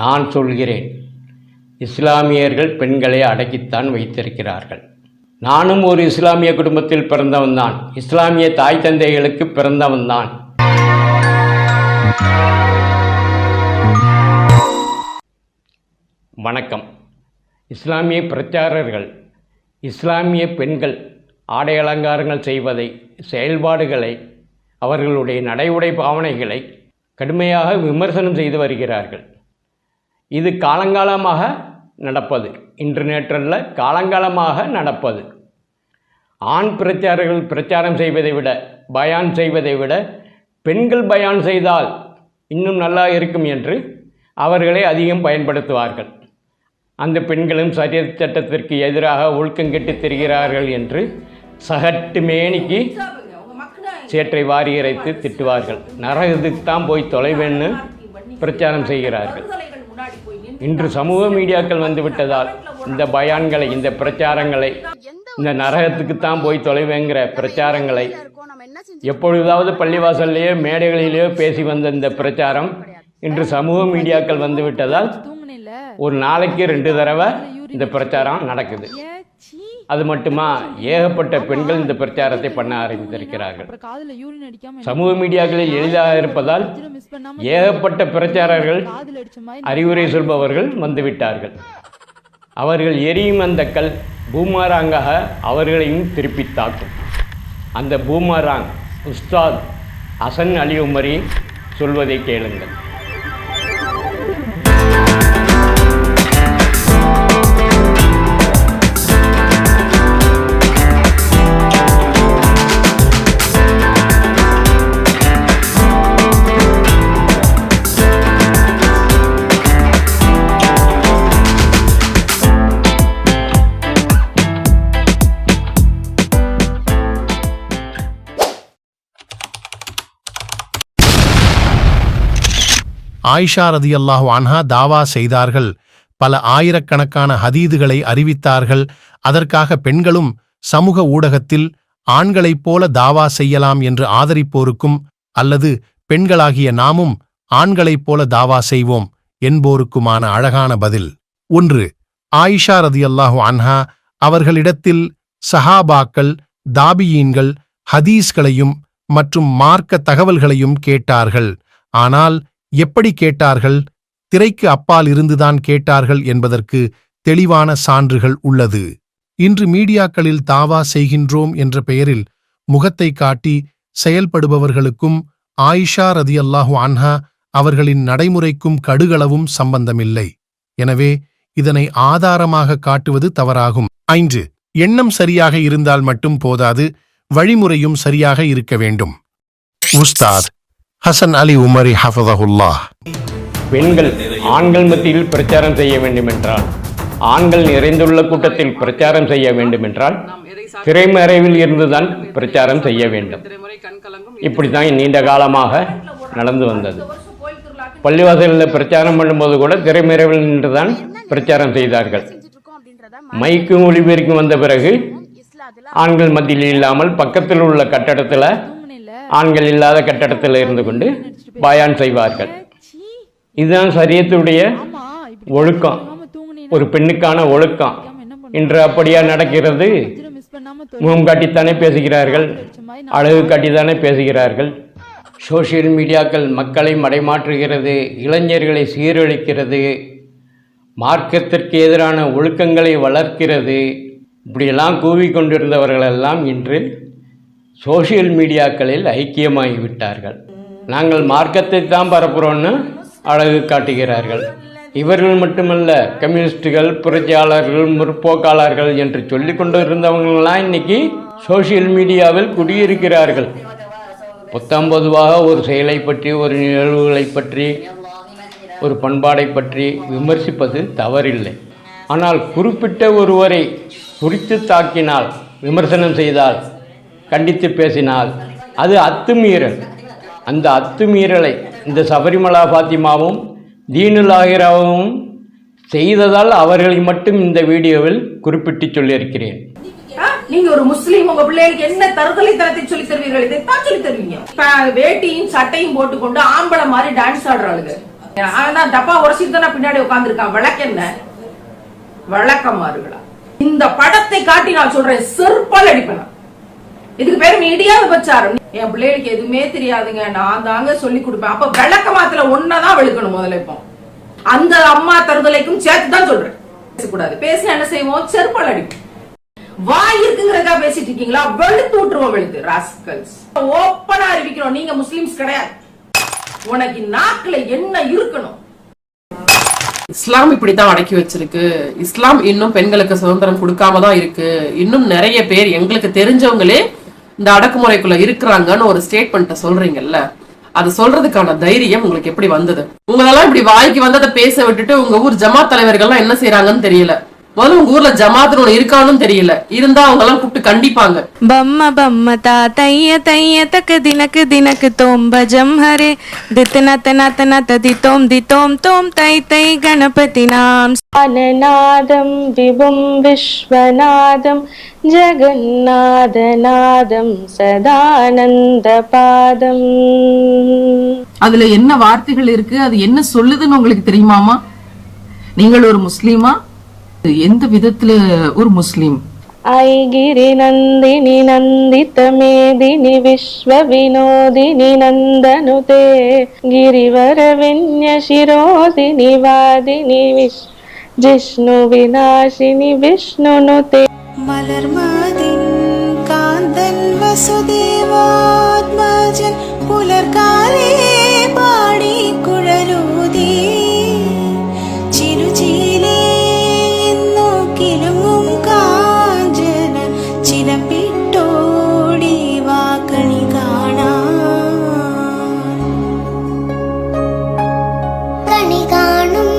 நான் சொல்கிறேன், இஸ்லாமியர்கள் பெண்களை அடக்கித்தான் வைத்திருக்கிறார்கள். நானும் ஒரு இஸ்லாமிய குடும்பத்தில் பிறந்தவன்தான், இஸ்லாமிய தாய் தந்தைகளுக்கு பிறந்தவன்தான். வணக்கம். இஸ்லாமிய பிரச்சாரர்கள் இஸ்லாமிய பெண்கள் ஆடை அலங்காரங்கள் செய்வதை, செயல்பாடுகளை, அவர்களுடைய நடை உடை பாவனைகளை கடுமையாக விமர்சனம் செய்து வருகிறார்கள். இது காலங்காலமாக நடப்பது, இன்டர்நெட்டில் காலங்காலமாக நடப்பது. ஆண் பிரச்சாரர்கள் பிரச்சாரம் செய்வதை விட, பயான் செய்வதை விட பெண்கள் பயான் செய்தால் இன்னும் நல்லா இருக்கும் என்று அவர்களை அதிகம் பயன்படுத்துவார்கள். அந்த பெண்களும் சரிய சட்டத்திற்கு எதிராக ஒழுக்கங்கெட்டு திரிகிறார்கள் என்று சகட்டு மேனிக்கு சேற்றை வாரி இறைத்து திட்டுவார்கள். நரகத்துக்கு தான் போய் தொலைவேன்னு பிரச்சாரம் செய்கிறார்கள். இன்று சமூக மீடியாக்கள் வந்துவிட்டதால் இந்த பயான்களை, இந்த பிரச்சாரங்களை, இந்த நரகத்துக்குத்தான் போய் தொலைவேங்கிற பிரச்சாரங்களை எப்பொழுதாவது பள்ளிவாசல்லையோ மேடைகளிலேயோ பேசி வந்த இந்த பிரச்சாரம் இன்று சமூக மீடியாக்கள் வந்துவிட்டதால் ஒரு நாளைக்கு 2 தடவை இந்த பிரச்சாரம் நடக்குது. அது மட்டுமா, ஏகப்பட்ட பெண்கள் இந்த பிரச்சாரத்தை பண்ண ஆரம்பித்திருக்கிறார்கள். சமூக மீடியாக்களில் எளிதாக இருப்பதால் ஏகப்பட்ட பிரச்சாரர்கள், அறிவுரை சொல்பவர்கள் வந்துவிட்டார்கள். அவர்கள் எரியும் அந்த கல் பூமராங்காக அவர்களையும் திருப்பி தாக்கும். அந்த பூமராங் உஸ்தாத் ஹசன் அலி உமரி சொல்வதை கேளுங்கள். ஆயிஷா ரதியல்லாஹு அன்ஹா தாவா செய்தார்கள். பல ஆயிரக்கணக்கான ஹதீதுகளை அறிவித்தார்கள். அதற்காக பெண்களும் சமூக ஊடகத்தில் ஆண்களைப் போல தாவா செய்யலாம் என்று ஆதரிப்போருக்கும், அல்லது பெண்களாகிய நாமும் ஆண்களைப் போல தாவா செய்வோம் என்போருக்குமான அழகான பதில். 1. ஆயிஷா ரதியல்லாஹு அன்ஹா அவர்களிடத்தில் சஹாபாக்கள், தாபியீன்கள் ஹதீஸ்களையும் மற்றும் மார்க்க தகவல்களையும் கேட்டார்கள். ஆனால் எப்படி கேட்டார்கள், திரைக்கு அப்பால் இருந்துதான் கேட்டார்கள் என்பதற்கு தெளிவான சான்றுகள் உள்ளது. இன்று மீடியாக்களில் தாவா செய்கின்றோம் என்ற பெயரில் முகத்தை காட்டி செயல்படுபவர்களுக்கும் ஆயிஷா ரதியல்லாஹு அன்ஹா அவர்களின் நடைமுறைக்கும் கடுகளவும் சம்பந்தமில்லை. எனவே இதனை ஆதாரமாக காட்டுவது தவறாகும். 5. எண்ணம் சரியாக இருந்தால் மட்டும் போதாது, வழிமுறையும் சரியாக இருக்க வேண்டும். உஸ்தாத் ஹசன் அலி உமரி ஹஃபதஹுல்லாஹ். பெண்கள் ஆண்கள் மத்தியில் பிரச்சாரம் செய்ய வேண்டுமென்றால், ஆண்கள் நிறைந்துள்ள கூட்டத்தில் பிரச்சாரம் செய்ய வேண்டுமென்றால் திரைமறைவில் இருந்துதான் பிரச்சாரம் செய்ய வேண்டும். இப்படித்தான் நீண்ட காலமாக நடந்து வந்தது. பள்ளிவாசலில் பிரச்சாரம் பண்ணும்போது கூட திரைமறைவில் நின்றுதான் பிரச்சாரம் செய்தார்கள். மைக்கும் ஒளிபெருக்கும் வந்த பிறகு ஆண்கள் மத்தியில் இல்லாமல் பக்கத்தில் உள்ள கட்டடத்தில், ஆண்கள் இல்லாத கட்டடத்தில் இருந்து கொண்டு பயான் செய்வார்கள். இதுதான் சரியத்துடைய ஒழுக்கம், ஒரு பெண்ணுக்கான ஒழுக்கம். இன்று அப்படியா நடக்கிறது? முகம் காட்டித்தானே பேசுகிறார்கள், அழகு காட்டித்தானே பேசுகிறார்கள். சோசியல் மீடியாக்கள் மக்களை மடைமாற்றுகிறது, இளைஞர்களை சீரழிக்கிறது, மார்க்கத்திற்கு எதிரான ஒழுக்கங்களை வளர்க்கிறது. இப்படியெல்லாம் கூவிக்கொண்டிருந்தவர்களெல்லாம் இன்று சோசியல் மீடியாக்களில் ஐக்கியமாகிவிட்டார்கள். நாங்கள் மார்க்கத்தை தான் பரப்புகிறோன்னு அழகு காட்டுகிறார்கள். இவர்கள் மட்டுமல்ல, கம்யூனிஸ்டுகள், புரட்சியாளர்கள், முற்போக்காளர்கள் என்று சொல்லி கொண்டு இருந்தவங்களாம் இன்னைக்கு சோசியல் மீடியாவில் குடியிருக்கிறார்கள். பொதுவாக ஒரு செயலை பற்றி, ஒரு நிகழ்வுகளை பற்றி, ஒரு பண்பாடை பற்றி விமர்சிப்பது தவறில்லை. ஆனால் குறிப்பிட்ட ஒருவரை குறித்து தாக்கினால், விமர்சனம் செய்தால், கண்டித்து பேசினால் அது அத்துமீறல். அந்த அத்துமீறலை இந்த சபரிமலா பாத்திமாவும் தீனுல் ஆகிராவும் செய்ததால் அவர்களை மட்டும் இந்த வீடியோவில் குறிப்பிட்டு சொல்லியிருக்கிறேன். நீங்க ஒரு முஸ்லீம், உங்க பிள்ளைகளுக்கு என்ன தருதலை தரத்தை சொல்லி தருவீர்கள்? இதைத்தான் சொல்லி தருவீங்க. வேட்டியும் சட்டையும் போட்டுக்கொண்டு ஆம்பளை மாதிரி டான்ஸ் ஆடுறாளுங்க. நான் டப்பா உரசிட்டு தான் பின்னாடி உட்கார்ந்துருக்கான். விளக்கு என்ன விளக்கமாறுகளா? இந்த படத்தை காட்டி நான் சொல்றேன், செருப்பால் அடிப்பேன். இதுக்கு பேர் மீடியா விபச்சாரம். என் பிள்ளைகளுக்கு எதுவுமே தெரியாதுங்க, நான் தாங்க சொல்லி கொடுப்பேன். அப்ப விளக்க மாத்திர ஒன்னதான் வெளுக்கணும் முதல்ல. இப்போ அந்த அம்மா தருதலைக்கும் சேர்த்து தான் சொல்றேன். பேசக்கூடாது. பேசினா என்ன செய்வோம்? செருப்பால் அடிப்போம். வாய் இருக்குங்கிறதா பேசிட்டு இருக்கீங்களா? வெளுத்து விட்டுருவோம். வெளுத்து ராஸ்கல்ஸ். ஓப்பனா அறிவிக்கிறோம், நீங்க முஸ்லிம்ஸ் கிடையாது. உனக்கு நாக்குல என்ன இருக்கணும்? இஸ்லாம் இப்படித்தான் அடக்கி வச்சிருக்கு. இஸ்லாம் இன்னும் பெண்களுக்கு சுதந்திரம் கொடுக்காம தான் இருக்கு. இன்னும் நிறைய பேர் எங்களுக்கு தெரிஞ்சவங்களே இந்த அடக்குமுறைக்குள்ள இருக்கிறாங்கன்னு ஒரு ஸ்டேட்மெண்ட்ட சொல்றீங்கல்ல, அது சொல்றதுக்கான தைரியம் உங்களுக்கு எப்படி வந்தது? உங்களெல்லாம் இப்படி வாய்க்கு வந்ததை பேச விட்டுட்டு உங்க ஊர் ஜமாத் தலைவர்கள்லாம் என்ன செய்யறாங்கன்னு தெரியல. முதல்ல உங்க ஊர்ல ஜமாத்னு ஒண்ணு இருக்கான்னு தெரியல. இருந்தா அவங்க எல்லாம் கூப்பிட்டு கண்டிப்பாங்க. बम्म बम्म ता तैय तैय तक दिनक दिनक तोम भजम हरे दितनत नत नत दितोम तोम तै तै गणपति नाम अननादं विभुं विश्वनादं जगन्नादनादं सदानन्दपादम्. அதுல என்ன வார்த்தைகள் இருக்கு, அது என்ன சொல்லுதுன்னு உங்களுக்கு தெரியுமாமா? நீங்கள் ஒரு முஸ்லீமா? எந்த விதத்துல ஒரு முஸ்லீம்? ऐगिरि नन्दिनि नन्दित मेदिनि विश्व विनोदिनि नन्दनुते गिरिवर विन्य शिरोदिनि वादिनि जिष्णु विनाशिनि विष्णुनुते मलर्मादिन् कान्तन् वसुदेवात्मजन् पुलर्काले पाडि कुഴലൂതി ചിരുചീലേ നോക്കിലുങ്ങും കാഞ്ചന ചിലമ്പിട്ടോടി വാക്കണി കാണാൻ കണി കാണും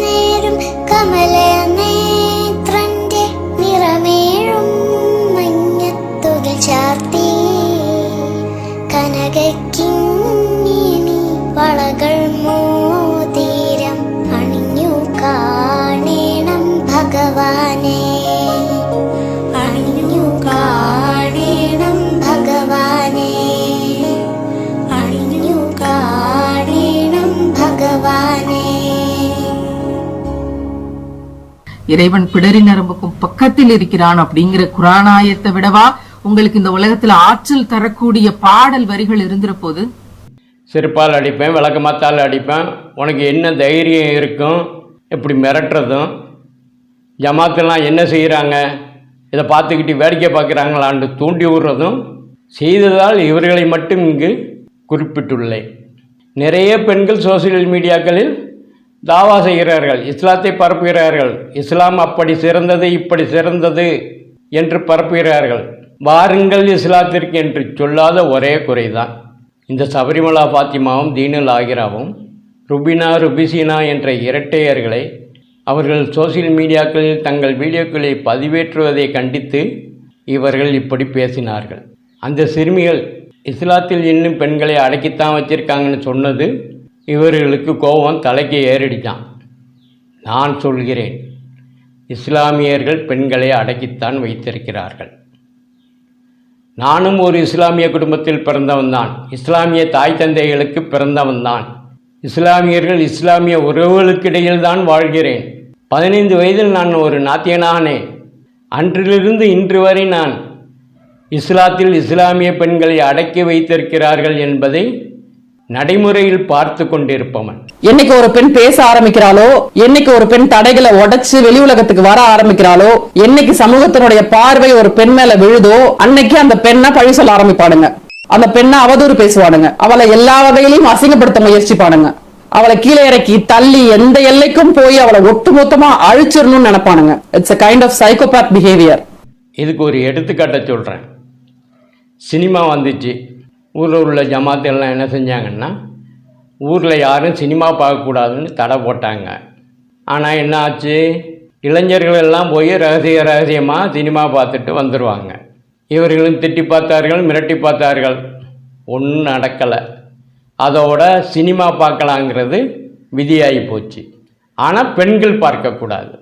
നേരം കമലനേത്രന്റെ നിറമേഴും മഞ്ഞത്തുകിൽ ചാർത്തി കനകക്കിങ്ങിണി വളകൾ മോതിരം അണിഞ്ഞു കാണേണം ഭഗവാനെ അണിഞ്ഞു കാണേണം ഭഗവാനെ അണിഞ്ഞു കാണേണം ഭഗവാനെ. இறைவன் பிடரி நரம்புக்கும் பக்கத்தில் இருக்கிறான் அப்படிங்கிற குரானாயத்தை விடவா உங்களுக்கு இந்த உலகத்துல ஆற்றல் தரக்கூடிய பாடல் வரிகள் இருந்துற போது? செருப்பால் அடிப்பேன், விளக்கமாத்தால் அடிப்பேன். உனக்கு என்ன தைரியம் இருக்கும் இப்படி மிரட்டுறதும்? ஜமாத்தெல்லாம் என்ன செய்கிறாங்க, இதை பார்த்துக்கிட்டு வேடிக்கை பார்க்குறாங்களான்னு தூண்டி விடுறதும் செய்ததால் இவர்களை மட்டும் இங்கு குறிப்பிட்டுள்ளேன். நிறைய பெண்கள் சோசியல் மீடியாக்களில் தாவா செய்கிறார்கள், இஸ்லாத்தை பரப்புகிறார்கள். இஸ்லாம் அப்படி சிறந்தது இப்படி சிறந்தது என்று பரப்புகிறார்கள். வாருங்கள் இஸ்லாத்திற்கு என்று சொல்லாத ஒரே குறைதான் இந்த சபரிமலா ஃபாத்திமாவும் தீனுல் ஆகிராவும் ருபினா ருபிசினா என்ற இரட்டையர்களை அவர்கள் சோசியல் மீடியாக்களில் தங்கள் வீடியோக்களை பதிவேற்றுவதை கண்டித்து இவர்கள் இப்படி பேசினார்கள். அந்த சிறுமிகள் இஸ்லாத்தில் இன்னும் பெண்களை அடக்கித்தான் வச்சிருக்காங்கன்னு சொன்னது இவர்களுக்கு கோபம் தலைக்கு ஏறிடித்தான். நான் சொல்கிறேன், இஸ்லாமியர்கள் பெண்களை அடக்கித்தான் வைத்திருக்கிறார்கள். நானும் ஒரு இஸ்லாமிய குடும்பத்தில் பிறந்தவன்தான், இஸ்லாமிய தாய் தந்தைகளுக்கு பிறந்தவன்தான். இஸ்லாமியர்கள் இஸ்லாமிய உறவுகளுக்கிடையில் தான் வாழ்கிறேன். 15 வயதில் நான் ஒரு நாத்தியனானேன். அன்றிலிருந்து இன்று வரை நான் இஸ்லாத்தில் இஸ்லாமிய பெண்களை அடக்கி வைத்திருக்கிறார்கள் என்பதை நடைமுறையில் பார்த்து கொண்டிருப்பவன். என்னைக்கு ஒரு பெண் பேச ஆரம்பிக்கிறாளோ, என்னைக்கு ஒரு பெண் தடைகளை உடைச்சு வெளி உலகத்துக்கு வர ஆரம்பிக்கிறாளோ, என்னைக்கு சமூகத்தினுடைய பார்வை ஒரு பெண் மேல விழுதோ, அன்னைக்கு அந்த பெண்ணை பழி சொல்ல ஆரம்பிப்பாடுங்க. அந்த பெண்ணை அவதூறு பேசுவானுங்க. அவளை எல்லா வகையிலையும் அசிங்கப்படுத்த முயற்சிப்பானுங்க. அவளை கீழே இறக்கி தள்ளி எந்த எல்லைக்கும் போய் அவளை ஒட்டுமொத்தமா அழிச்சிடணும்னு நினைப்பானுங்க. It's a kind of psychopath behavior. இதுக்கு ஒரு எடுத்துக்காட்ட சொல்கிறேன். சினிமா வந்துச்சு. ஊரில் உள்ள ஜமாத்தெல்லாம் என்ன செஞ்சாங்கன்னா, ஊரில் யாரும் சினிமா பார்க்கக்கூடாதுன்னு தடை போட்டாங்க. ஆனால் என்ன ஆச்சு, இளைஞர்கள் எல்லாம் போய் ரகசியமாக சினிமா பார்த்துட்டு வந்துடுவாங்க. இவர்களும் திட்டி பார்த்தார்கள், மிரட்டி பார்த்தார்கள், ஒன்றும் நடக்கலை. அதோட சினிமா பார்க்கலாங்கிறது விதியாகி போச்சு. ஆனால் பெண்கள் பார்க்கக்கூடாது.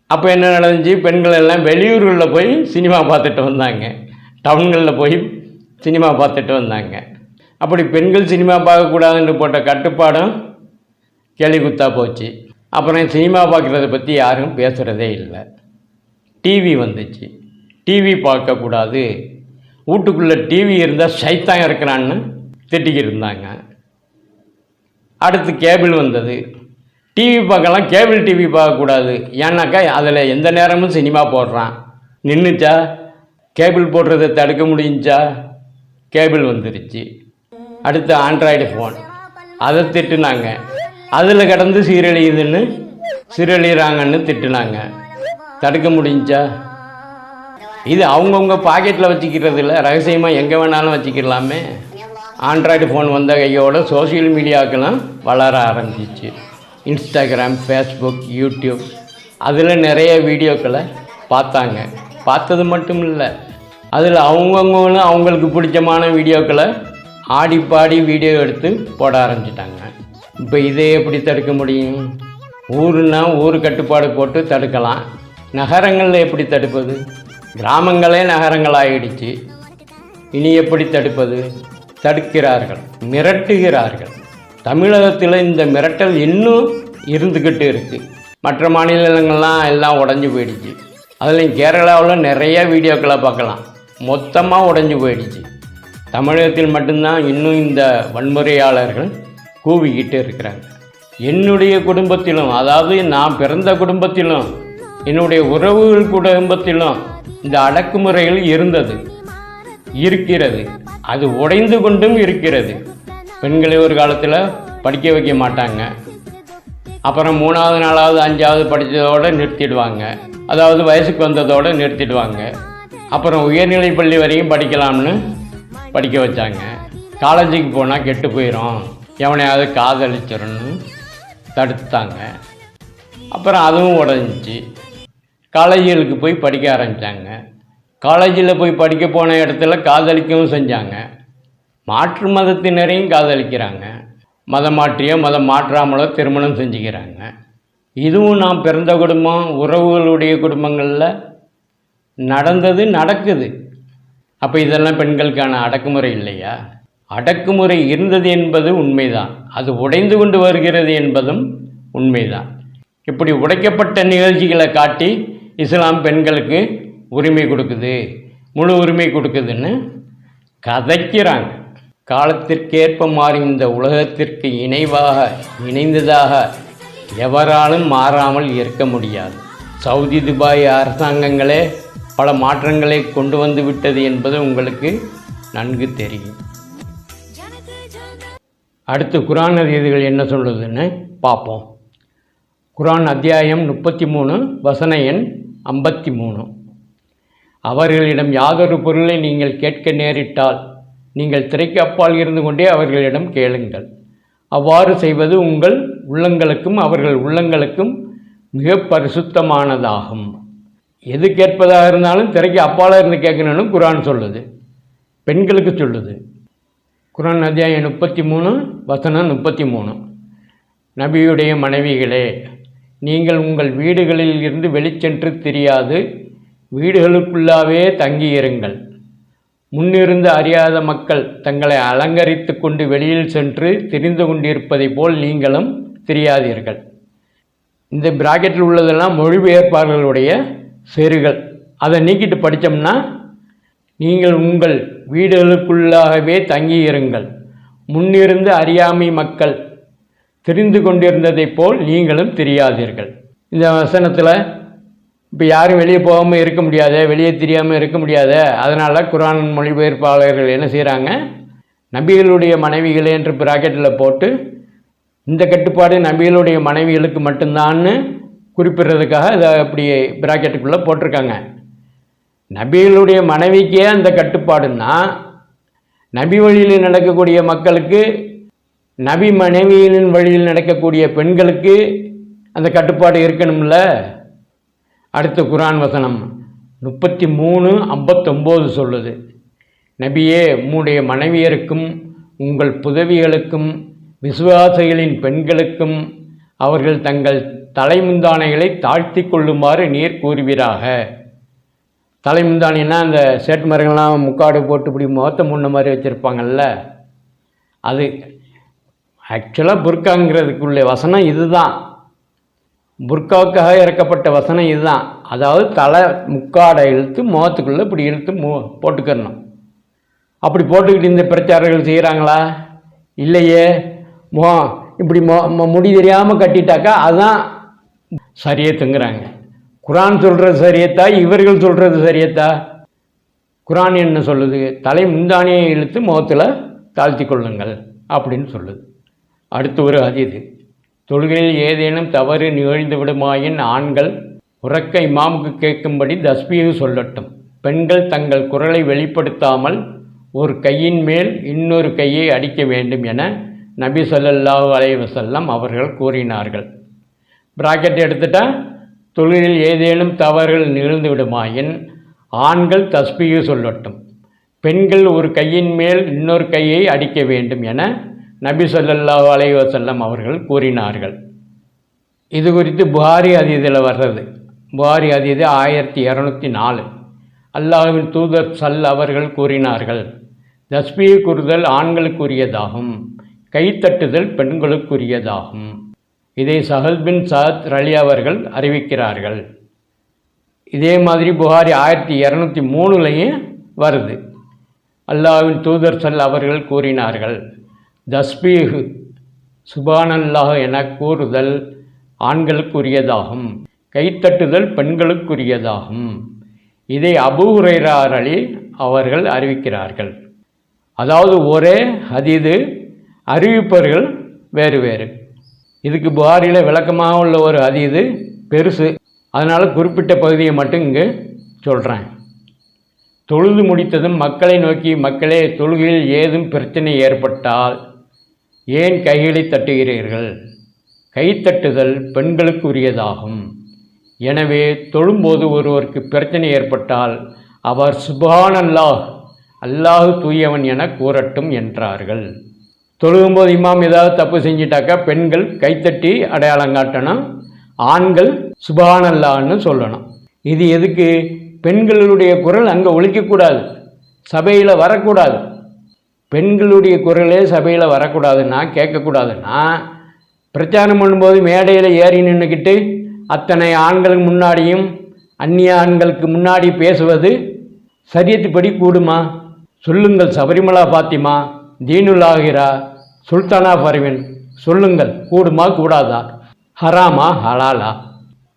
அப்போ என்ன நடந்துச்சு, பெண்கள் எல்லாம் வெளியூர்களில் போய் சினிமா பார்த்துட்டு வந்தாங்க, டவுன்களில் போய் சினிமா பார்த்துட்டு வந்தாங்க. அப்படி பெண்கள் சினிமா பார்க்கக்கூடாதுன்னு போட்ட கட்டுப்பாடும் கேலிக்குத்தா போச்சு. அப்புறம் சினிமா பார்க்குறத பற்றி யாரும் பேசுகிறதே இல்லை. டிவி வந்துச்சு. டிவி பார்க்கக்கூடாது, வீட்டுக்குள்ளே டிவி இருந்தால் சைத்தான் இருக்கிறான்னு திட்டிக்கிட்டு இருந்தாங்க. அடுத்து கேபிள் வந்தது. டிவி பார்க்கலாம், கேபிள் டிவி பார்க்கக்கூடாது. ஏன்னாக்கா அதில் எந்த நேரமும் சினிமா போடுறான். நின்றுச்சா? கேபிள் போடுறதை தடுக்க முடிஞ்சா? கேபிள் வந்துருச்சு. அடுத்து ஆண்ட்ராய்டு ஃபோன், அதை திட்டுனாங்க. அதில் கடந்து சீரழியுதுன்னு சீரழிகிறாங்கன்னு திட்டுனாங்க. தடுக்க முடிஞ்சா? இது அவங்கவுங்க பாக்கெட்டில் வச்சுக்கிறது இல்லை, ரகசியமாக எங்கே வேணாலும் வச்சுக்கலாமே. ஆண்ட்ராய்டு ஃபோன் வந்த கையோட சோசியல் மீடியாக்கெல்லாம் வளர ஆரம்பிச்சிச்சு. இன்ஸ்டாகிராம், ஃபேஸ்புக், யூடியூப், அதில் நிறைய வீடியோக்களை பார்த்தாங்க. பார்த்தது மட்டும் இல்லை, அதில் அவங்கவுங்களும் அவங்களுக்கு பிடிச்சமான வீடியோக்களை ஆடி பாடி வீடியோ எடுத்து போட ஆரம்பிச்சிட்டாங்க. இப்போ இதை எப்படி தடுக்க முடியும்? ஊருன்னா ஊர் கட்டுப்பாடு போட்டு தடுக்கலாம். நகரங்களில் எப்படி தடுப்பது? கிராமங்களே நகரங்களாகிடுச்சு. இனி எப்படி தடுப்பது? தடுக்கிறார்கள், மிரட்டுகிறார்கள். தமிழகத்தில் இந்த மிரட்டல் இன்னும் இருந்துக்கிட்டு இருக்குது. மற்ற மாநிலங்கள்லாம் எல்லாம் உடஞ்சி போயிடுச்சு. அதில் கேரளாவில் நிறைய வீடியோக்களை பார்க்கலாம், மொத்தமாக உடஞ்சி போயிடுச்சு. தமிழகத்தில் மட்டும்தான் இன்னும் இந்த வன்முறையாளர்கள் கூவிக்கிட்டு இருக்கிறாங்க. என்னுடைய குடும்பத்திலும், அதாவது நான் பிறந்த குடும்பத்திலும், என்னுடைய உறவுகள் குடும்பத்திலும் இந்த அடக்குமுறைகள் இருந்தது, இருக்கிறது. அது உடைந்து கொண்டும் இருக்கிறது. பெண்களை ஒரு காலத்தில் படிக்க வைக்க மாட்டாங்க. அப்புறம் 3வது 4வது 5வது படித்ததோடு நிறுத்திடுவாங்க. அதாவது வயசுக்கு வந்ததோடு நிறுத்திடுவாங்க. அப்புறம் உயர்நிலை பள்ளி வரையும் படிக்கலாம்னு படிக்க வச்சாங்க. காலேஜுக்கு போனால் கெட்டு போயிடும், எவனையாவது காதலிச்சிடணும்னு தடுத்தாங்க. அப்புறம் அதுவும் உடஞ்சிச்சு. காலேஜுகளுக்கு போய் படிக்க ஆரம்பித்தாங்க. காலேஜில் போய் படிக்க போன இடத்துல காதலிக்கவும் செஞ்சாங்க. மாற்று மதத்தினரையும் காதலிக்கிறாங்க. மதம் மாற்றியோ மதம் மாற்றாமலோ திருமணம் செஞ்சுக்கிறாங்க. இதுவும் நாம் பிறந்த குடும்பம், உறவுகளுடைய குடும்பங்களில் நடந்தது, நடக்குது. அப்போ இதெல்லாம் பெண்களுக்கான அடக்குமுறை இல்லையா? அடக்குமுறை இருந்தது என்பது உண்மைதான், அது உடைந்து கொண்டு வருகிறது என்பதும் உண்மைதான். இப்படி உடைக்கப்பட்ட நிகழ்ச்சிகளை காட்டி இஸ்லாம் பெண்களுக்கு உரிமை கொடுக்குது, முழு உரிமை கொடுக்குதுன்னு கதைக்கிறாங்க. காலத்திற்கேற்ப மாறி இந்த உலகத்திற்கு இணைந்ததாக எவராலும் மாறாமல் இருக்க முடியாது. சவுதி, துபாய் அரசாங்கங்களே பல மாற்றங்களை கொண்டு வந்து விட்டது என்பது உங்களுக்கு நன்கு தெரியும். அடுத்து குர்ஆன் ஹதீஸ்கள் என்ன சொல்லுதுன்னு பார்ப்போம். குர்ஆன் அத்தியாயம் 33 வசன எண் 53. அவர்களிடம் யாதொரு பொருளை நீங்கள் கேட்க நேரிட்டால் நீங்கள் திரைக்கு அப்பால் இருந்து கொண்டே அவர்களிடம் கேளுங்கள். அவ்வாறு செய்வது உங்கள் உள்ளங்களுக்கும் அவர்கள் உள்ளங்களுக்கும் மிக பரிசுத்தமானதாகும். எது கேட்பதாக இருந்தாலும் திரைக்கு அப்பால் இருந்து கேட்கணும்னு குர்ஆன் சொல்லுது, பெண்களுக்கு சொல்லுது. குர்ஆன் அத்தியாயம் 33 வசனம் 33. நபியுடைய மனைவிகளே, நீங்கள் உங்கள் வீடுகளில் இருந்து வெளிச்சென்று தெரியாது, வீடுகளுக்குள்ளாவே தங்கியிருங்கள். முன்னிருந்து அறியாத மக்கள் தங்களை அலங்கரித்து கொண்டு வெளியில் சென்று திரிந்து கொண்டிருப்பதை போல் நீங்களும் தெரியாதீர்கள். இந்த பிராக்கெட்டில் உள்ளதெல்லாம் மொழிபெயர்ப்பாளர்களுடைய செருகள். அதை நீக்கிட்டு படித்தோம்னா, நீங்கள் உங்கள் வீடுகளுக்குள்ளாகவே தங்கியிருங்கள். முன்னிருந்து அறியாமை மக்கள் தெரிந்து கொண்டிருந்ததை போல் நீங்களும் தெரியாதீர்கள். இந்த வசனத்தில் இப்போ யாரும் வெளியே போகாமல் இருக்க முடியாத, வெளியே தெரியாமல் இருக்க முடியாத, அதனால் குர்ஆன் மொழிபெயர்ப்பாளர்கள் என்ன செய்கிறாங்க, நபிகளுடைய மனைவிகளே என்று பிராக்கெட்டில் போட்டு இந்த கட்டுப்பாடு நபிகளுடைய மனைவிகளுக்கு மட்டும்தான்னு குறிப்பிடுறதுக்காக அதை அப்படி பிராக்கெட்டுக்குள்ளே போட்டிருக்காங்க. நபிகளுடைய மனைவிக்கே அந்த கட்டுப்பாடுன்னா, நபி வழியில் நடக்கக்கூடிய மக்களுக்கு, நபி மனைவியின் வழியில் நடக்கக்கூடிய பெண்களுக்கு அந்த கட்டுப்பாடு இருக்கணும்ல. அடுத்த குர்ஆன் வசனம் 33:59 சொல்லுது, நபியே, உம்முடைய மனைவியருக்கும் உங்கள் புதவிகளுக்கும் விசுவாசிகளின் பெண்களுக்கும் அவர்கள் தங்கள் தலைமுந்தானைகளை தாழ்த்தி கொள்ளுமாறு நீர் கூறுவீராக. தலைமுந்தானின்னா அந்த சேட்டு மரங்கள்லாம் முக்காடு போட்டு இப்படி முகத்தை முன்ன மாதிரி வச்சுருப்பாங்கல்ல, அது ஆக்சுவலாக புர்காங்கிறதுக்குள்ள வசனம் இதுதான், புர்காவுக்காக இறக்கப்பட்ட வசனம் இதுதான். அதாவது தலை முக்காடை இழுத்து முகத்துக்குள்ளே இப்படி இழுத்து போட்டுக்கணும். அப்படி போட்டுக்கிட்டு இந்த பிரச்சாரங்கள் செய்கிறாங்களா? இல்லையே. இப்படி முடி தெரியாமல் கட்டிட்டாக்கா அதுதான் சரியத்துங்கிறாங்க. குரான் சொல்கிறது சரியத்தா, இவர்கள் சொல்கிறது சரியத்தா? குரான் என்ன சொல்லுது? தலை முந்தானியை இழுத்து முகத்தில் தாழ்த்தி கொள்ளுங்கள் அப்படின்னு சொல்லுது. அடுத்து ஒரு ஹதீஸ், தொழுகையில் ஏதேனும் தவறு நிகழ்ந்து விடுமாயின் ஆண்கள் உறக்க இமாமுக்கு கேட்கும்படி தஸ்பீஹ் சொல்லட்டும். பெண்கள் தங்கள் குரலை வெளிப்படுத்தாமல் ஒரு கையின் மேல் இன்னொரு கையை அடிக்க வேண்டும் என நபி ஸல்லல்லாஹு அலைஹி வஸல்லம் அவர்கள் கூறினார்கள். பிராக்கெட் எடுத்துட்டா, தொழுகையில் ஏதேனும் தவறுகள் நிகழ்ந்து விடுமாயின் ஆண்கள் தஸ்பீஹ் சொல்லட்டும், பெண்கள் ஒரு கையின் மேல் இன்னொரு கையை அடிக்க வேண்டும் என நபி ஸல்லல்லாஹு அலைஹி வஸல்லம் அவர்கள் கூறினார்கள். இது குறித்து புகாரி ஹதீஸில் வர்றது. புகாரி ஹதீஸ் 1204. அல்லாஹ்வின் தூதர் அவர்கள் கூறினார்கள், தஸ்பீஹ் கூறுதல் ஆண்களுக்குரியதாகும், கைத்தட்டுதல் பெண்களுக்குரியதாகும். இதை சஹல் பின் சஅத் ரலி அவர்கள் அறிவிக்கிறார்கள். இதே மாதிரி புகாரி 1203லையும் வருது. அல்லாஹ்வின் தூதர் அவர்கள் கூறினார்கள், தஸ்பீஹ் சுபானல்லாஹ் என கூறுதல் ஆண்களுக்குரியதாகும், கைத்தட்டுதல் பெண்களுக்குரியதாகும். இதை அபூ ஹுரைரா அலி அவர்கள் அறிவிக்கிறார்கள். அதாவது ஒரே ஹதீது, அறிவிப்பவர்கள் வேறு வேறு. இதுக்கு புகாரியில் விளக்கமாக உள்ள ஒரு ஹதீது பெருசு, அதனால் குறிப்பிட்ட பகுதியை மட்டும் இங்கு சொல்கிறேன். தொழுது முடித்ததும் மக்களை நோக்கி, மக்களே, தொழுகையில் ஏதும் பிரச்சனை ஏற்பட்டால் ஏன் கைகளை தட்டுகிறீர்கள்? கைத்தட்டுதல் பெண்களுக்குரியதாகும். எனவே தொழும்போது ஒருவருக்கு பிரச்சனை ஏற்பட்டால் அவர் சுப்ஹானல்லாஹ், அல்லாஹ் தூயவன் என கூறட்டும் என்றார்கள். தொழுகும்போது இமாம் ஏதாவது தப்பு செஞ்சிட்டாக்கா பெண்கள் கைத்தட்டி அடையாளம் காட்டணும், ஆண்கள் சுப்ஹானல்லாஹ்னு சொல்லணும். இது எதுக்கு? பெண்களுடைய குரல் அங்கே ஒலிக்கக்கூடாது, சபையில் வரக்கூடாது. பெண்களுடைய குரலே சபையில் வரக்கூடாதுன்னா, கேட்கக்கூடாதுன்னா, பிரச்சாரம் பண்ணும்போது மேடையில் ஏறி நின்றுக்கிட்டு அத்தனை ஆண்கள் முன்னாடியும் அந்நிய ஆண்களுக்கு முன்னாடி பேசுவது சரியத்துப்படி கூடுமா? சொல்லுங்கள் சபரிமலா ஃபாத்திமா, தீனுல் ஆகிரா, சுல்தானா பர்வீன், சொல்லுங்கள், கூடுமா கூடாதா? ஹராமா ஹலாலா?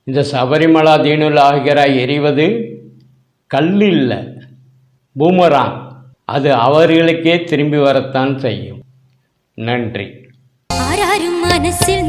இந்த சபரிமலா தீனுல் ஆகிரா எறிவது கல் இல்லை, பூமராங். அது அவர்களுக்கே திரும்பி வரத்தான் செய்யும். நன்றி. மனசில்